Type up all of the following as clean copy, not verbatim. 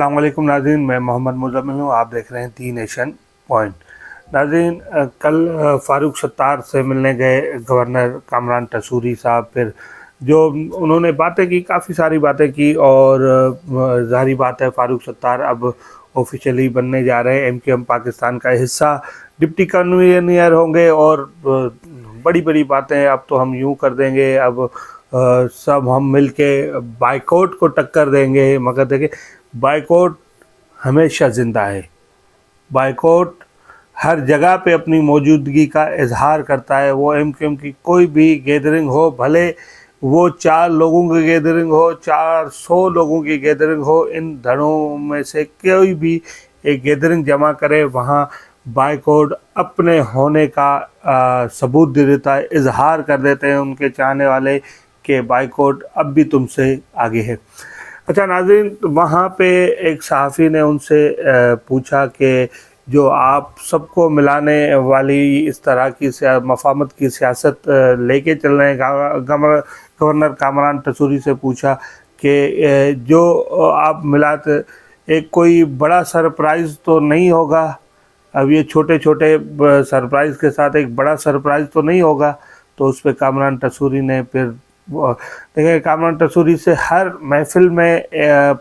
अस्सलाम वालेकुम नाज़रीन, मैं मोहम्मद मुज़म्मिल हूँ। आप देख रहे हैं दी नेशन पॉइंट। नाज़रीन, कल फ़ारूक सत्तार से मिलने गए गवर्नर कामरान टसूरी साहब। फिर जो उन्होंने बातें की, काफ़ी सारी बातें की, और ज़ाहिर बात है फ़ारूक सत्तार अब ऑफिशियली बनने जा रहे हैं एमक्यूएम पाकिस्तान का हिस्सा, डिप्टी कन्वीनर होंगे। और बड़ी बड़ी बातें अब तो हम यूँ कर देंगे, अब सब हम मिलके बाइकआउट को टक्कर देंगे। मगर देखिए, बाइकआउट हमेशा ज़िंदा है। बाइकआउट हर जगह पे अपनी मौजूदगी का इजहार करता है। वो एमक्यूएम की कोई भी गैदरिंग हो, भले वो 4 लोगों की गैदरिंग हो, 400 लोगों की गैदरिंग हो, इन धड़ों में से कोई भी एक गैदरिंग जमा करे, वहाँ बाइकआउट अपने होने का सबूत दे देता है, इजहार कर देते हैं उनके चाहने वाले कि बाइकआउट अब भी तुमसे आगे है। अच्छा नाज़रीन, वहाँ पे एक सहाफ़ी ने उनसे पूछा कि जो आप सबको मिलाने वाली इस तरह की मफाहमत की सियासत लेके चल रहे हैं, गवर्नर कामरान टसूरी से पूछा कि जो आप मिलाते, एक कोई बड़ा सरप्राइज़ तो नहीं होगा? अब ये छोटे छोटे सरप्राइज़ के साथ एक बड़ा सरप्राइज़ तो नहीं होगा? तो उस पर कामरान टसूरी ने फिर देखिए, कामरान टसूरी से हर महफिल में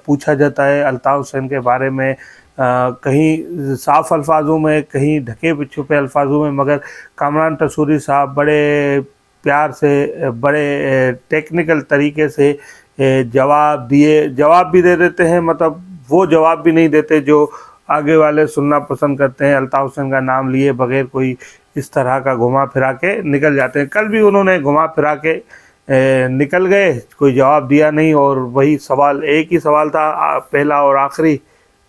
पूछा जाता है अल्ताफ़ हुसैन के बारे में, कहीं साफ़ अल्फाजों में, कहीं ढके छुपे अल्फाजों में, मगर कामरान टसूरी साहब बड़े प्यार से, बड़े टेक्निकल तरीके से जवाब भी दे देते हैं। मतलब वो जवाब भी नहीं देते जो आगे वाले सुनना पसंद करते हैं। अल्ताफ़ हुसैन का नाम लिए बगैर कोई इस तरह का घुमा फिरा के निकल जाते हैं। कल भी उन्होंने घुमा फिरा के निकल गए, कोई जवाब दिया नहीं, और वही सवाल, एक ही सवाल था पहला और आखिरी,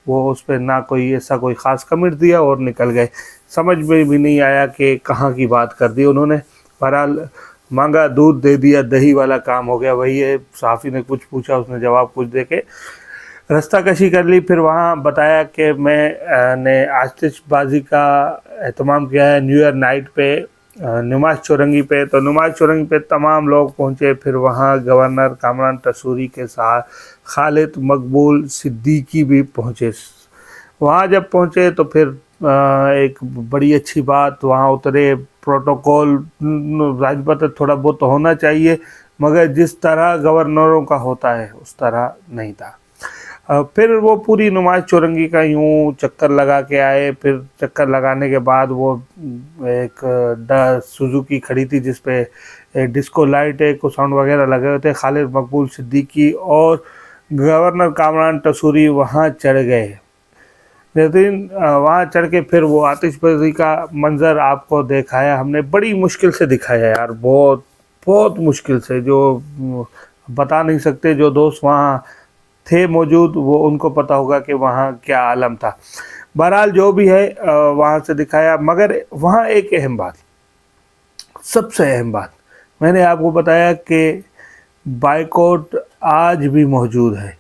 वो उस पर ना कोई ऐसा कोई ख़ास कमेंट दिया और निकल गए। समझ में भी नहीं आया कि कहाँ की बात कर दी उन्होंने। बहरहाल, मांगा दूध दे दिया दही वाला काम हो गया। वही है, सहाफ़ी ने कुछ पूछा, उसने जवाब कुछ दे के रास्ता कशी कर ली। फिर वहाँ बताया कि ने आतिशबाजी का एहतमाम किया है न्यू ईयर नाइट पे, नुमाइश चौरंगी पे। तो नुमाइश चौरंगी पे तमाम लोग पहुँचे। फिर वहाँ गवर्नर कामरान टसूरी के साथ खालिद मकबूल सिद्दीकी भी पहुँचे। वहाँ जब पहुँचे तो फिर एक बड़ी अच्छी बात, वहाँ उतरे, प्रोटोकॉल राजपथ थोड़ा बहुत तो होना चाहिए, मगर जिस तरह गवर्नरों का होता है उस तरह नहीं था। फिर वो पूरी नुमाइश चौरंगी का यूँ चक्कर लगा के आए। फिर चक्कर लगाने के बाद वो एक सुजुकी खड़ी थी जिस पे डिस्को लाइट है, कुछ साउंड वगैरह लगे हुए थे। खालिद मकबूल सिद्दीकी और गवर्नर कामरान टसूरी वहाँ चढ़ गए। लेकिन वहाँ चढ़ के फिर वो आतिशबाजी का मंज़र आपको दिखाया हमने, बड़ी मुश्किल से दिखाया यार, बहुत बहुत मुश्किल से, जो बता नहीं सकते। जो दोस्त वहाँ थे मौजूद, वो उनको पता होगा कि वहाँ क्या आलम था। बहरहाल जो भी है, वहाँ से दिखाया। मगर वहाँ एक अहम बात, सबसे अहम बात, मैंने आपको बताया कि बाइकआउट आज भी मौजूद है।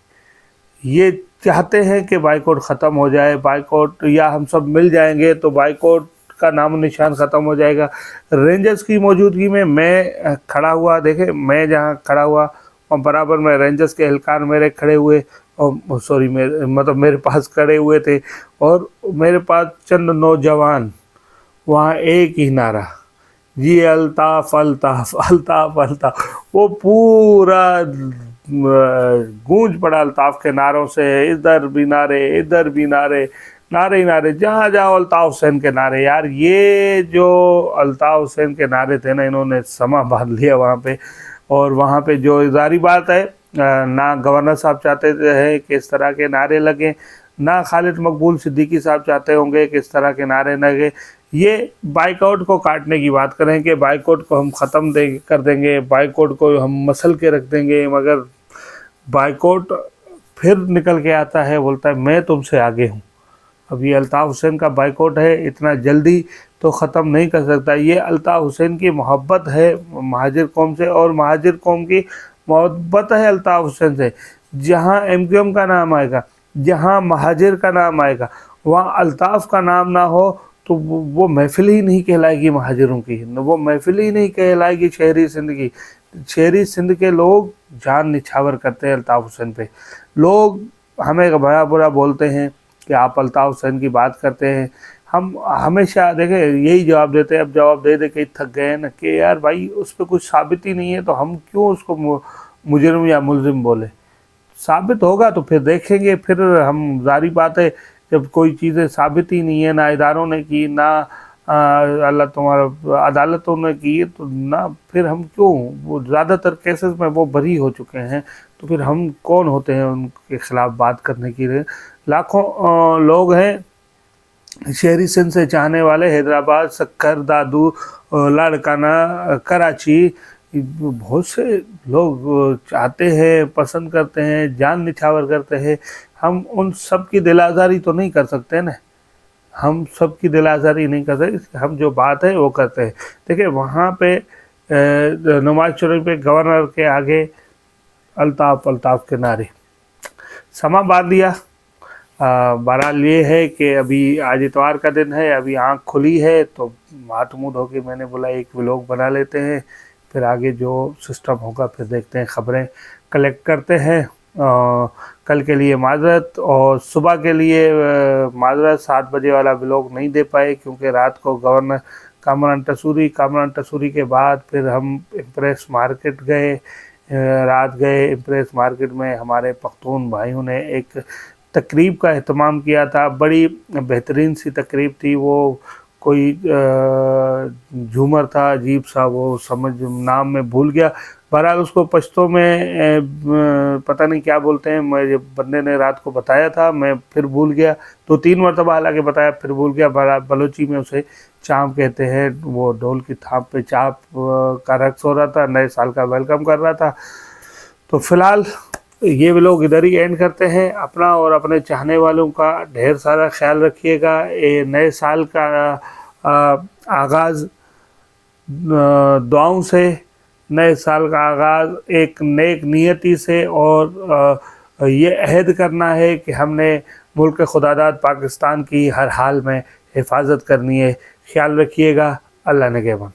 ये चाहते हैं कि बाइकआउट ख़त्म हो जाए, बाइकआउट, या हम सब मिल जाएंगे तो बाइकआउट का नाम निशान ख़त्म हो जाएगा। रेंजर्स की मौजूदगी में मैं खड़ा हुआ, देखे मैं जहाँ खड़ा हुआ और बराबर में रेंजर्स के एहलकार मेरे खड़े हुए, और सॉरी, मेरे पास खड़े हुए थे, और मेरे पास चंद नौजवान। वहाँ एक ही नारा, जी अल्ताफ़ अल्ताफ़ अल्ताफ़ अल्ताफ़, वो पूरा गूंज पड़ा अल्ताफ़ के नारों से। इधर भी नारे, इधर भी नारे, नारे ही नारे, जहाँ जाओ अल्ताफ़ हुसैन के नारे। यार, ये जो अल्ताफ़ हुसैन के नारे थे ना, इन्होंने समा बांध लिया वहाँ पे। और वहाँ पे जो जारी बात है, ना गवर्नर साहब चाहते हैं कि इस तरह के नारे लगें, ना खालिद मकबूल सिद्दीकी साहब चाहते होंगे कि इस तरह के नारे लगे। ये बाइकआउट को काटने की बात करें कि बाइकआउट को हम ख़त्म कर देंगे, बाइकआउट को हम मसल के रख देंगे, मगर बाइकआउट फिर निकल के आता है, बोलता है मैं तुमसे आगे हूँ। अब ये अल्ताफ़ हुसैन का बाइकआउट है, इतना जल्दी तो ख़त्म नहीं कर सकता। ये अल्ताफ़ हुसैन की मोहब्बत है महाजिर कौम से, और महाजिर कौम की मोहब्बत है अल्ताफ़ हुसैन से। जहाँ एमक्यूएम का नाम आएगा, जहाँ महाजिर का नाम आएगा, वहाँ अल्ताफ़ का नाम ना हो तो वो महफिल ही नहीं कहलाएगी महाजिरों की, वो महफिल ही नहीं कहलाएगी शहरी सिंध की। शहरी सिंध के लोग जान निछावर करते हैं अल्ताफ़ हुसैन पे। लोग हमें बड़ा बुरा बोलते हैं कि आप अल्ताफ़ हुसैन की बात करते हैं। हम हमेशा देखें यही जवाब देते हैं, अब जवाब दे के थक गए हैं ना कि यार भाई उस पर कुछ साबित ही नहीं है, तो हम क्यों उसको मुजरिम या मुलजिम बोले। साबित होगा तो फिर देखेंगे, फिर हम जारी बात है जब कोई चीज़ें साबित ही नहीं है, ना इदारों ने की, ना अल्लाह तुम्हारा अदालतों ने की, तो ना फिर हम क्यों, वो ज़्यादातर केसेस में वो बरी हो चुके हैं, तो फिर हम कौन होते हैं उनके खिलाफ बात करने के लिए। लाखों लोग हैं शहरी सिंध से चाहने वाले, हैदराबाद, सक्कर, दादू, लाड़काना, कराची, बहुत से लोग चाहते हैं, पसंद करते हैं, जान निछावर करते हैं। हम उन सब की दिल आज़ारी तो नहीं कर सकते ना, हम सब की दिल आज़ारी नहीं कर सकते, हम जो बात है वो करते हैं। देखिए वहाँ पे नवाज शरीफ पे गवर्नर के आगे अल्ताफ़ अल्ताफ़ के नारे, समा बांध दिया। बहरहाल ये है कि अभी आज इतवार का दिन है, अभी आँख खुली है तो हाथ मुँह धो के मैंने बोला एक व्लॉग बना लेते हैं, फिर आगे जो सिस्टम होगा फिर देखते हैं, खबरें कलेक्ट करते हैं। कल के लिए माजरत, और सुबह के लिए माजरत, 7 बजे वाला व्लॉग नहीं दे पाए क्योंकि रात को गवर्नर कामरान टसूरी के बाद फिर हम इम्प्रेस मार्केट गए, रात गए इम्प्रेस मार्केट में। हमारे पख्तून भाइयों ने एक तकरीब का एहतमाम किया था, बड़ी बेहतरीन सी तकरीब थी। वो कोई झूमर था अजीब सा, वो समझ नाम में भूल गया। बहरहाल उसको पश्तो में पता नहीं क्या बोलते हैं, मुझे बंदे ने रात को बताया था, मैं फिर भूल गया, 2-3 मरतबा हालांकि बताया, फिर भूल गया। बहरहाल बलोची में उसे चाँप कहते हैं। वो ढोल की थाप पे चाँप का रक्स हो रहा था, नए साल का वेलकम कर रहा था। तो फिलहाल ये भी लोग इधर ही एंड करते हैं। अपना और अपने चाहने वालों का ढेर सारा ख्याल रखिएगा। ये नए साल का आगाज़ दुआओं से, नए साल का आगाज़ एक नेक नियति से, और ये अहद करना है कि हमने मुल्क खुदादाद पाकिस्तान की हर हाल में हिफाजत करनी है। ख्याल रखिएगा। अल्लाह निगहबान।